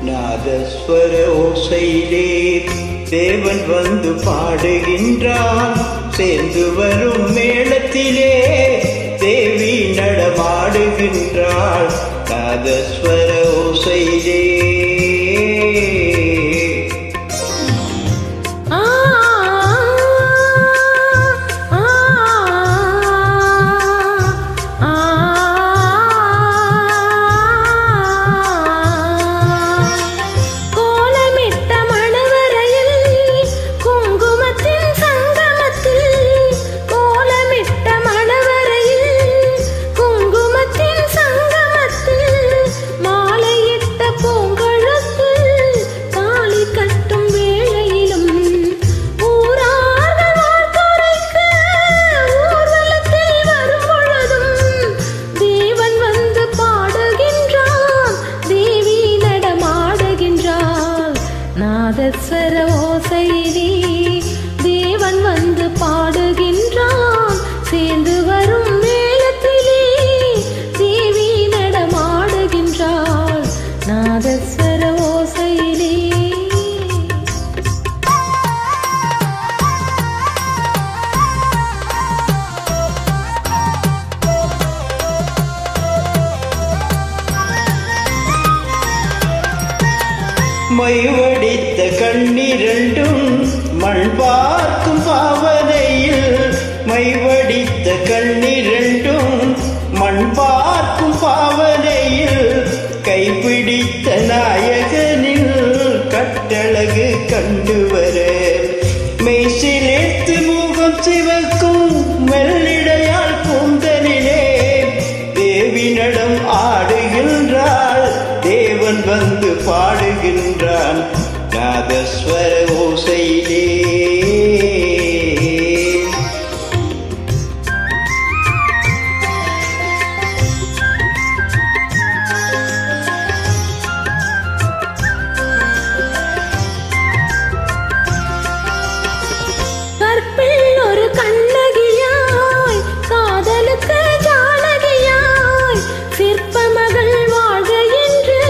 நாதஸ்வர ஓசையிலே தேவன் வந்து பாடுகின்றான். சேர்ந்து வரும் மேளத்திலே தேவி நடமாடுகின்றாள். நாதஸ்வர ஓசையிலே நாதஸ்வர ஓசையிலே தேவன் வந்து பாடுகின்றான். சேர்ந்து வரும் மேளத்திலே தேவி நடமாடுகின்றாள். நாதஸ்வர ஓசையிலே மைவடித்த கண்ணிரண்டும் மண் பார்க்கும் பாவனையில், மைவடித்த கண்ணிரண்டும் மண் பார்க்கும் பாவனையில், கைப்பிடித்த நாயகனில் கட்டழகு கண்டு வர மெய்சிலிர்த்து முகம் சிவக்கும் மெல்லிடையால் கூந்தலிலே தேவி நடம் ஆடுகின்றாள். தேவன் வந்து பாடுகின்றான். நாதஸ்வர ஓசையிலே கற்பில் ஒரு கண்ணகியாய், காதலுக்கு ஜானகியாய், சிற்ப மகள் வாழ்க என்று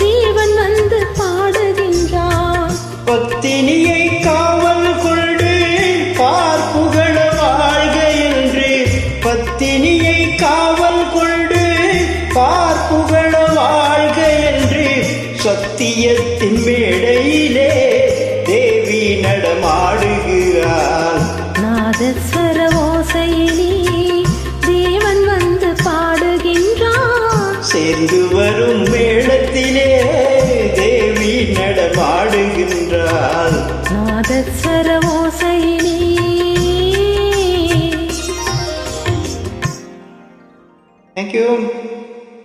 தேவன் வந்து பாடுகின்றான். பத்தினியை காவல் கொண்டு பார்ப்புகள வாழ்க என்று, பத்தினியை காவல் கொண்டு பார்ப்புகள வாழ்க என்று, சத்தியத்தின் மேடையிலே தேவி நடமாடுகிறாள். நாதஸ்வர ஓசையிலே தேவன் வந்து பாடுகின்றான். சேர்ந்து வரும் மேளத்திலே தேவி நடமாடுகின்றாள். நாதஸ்வர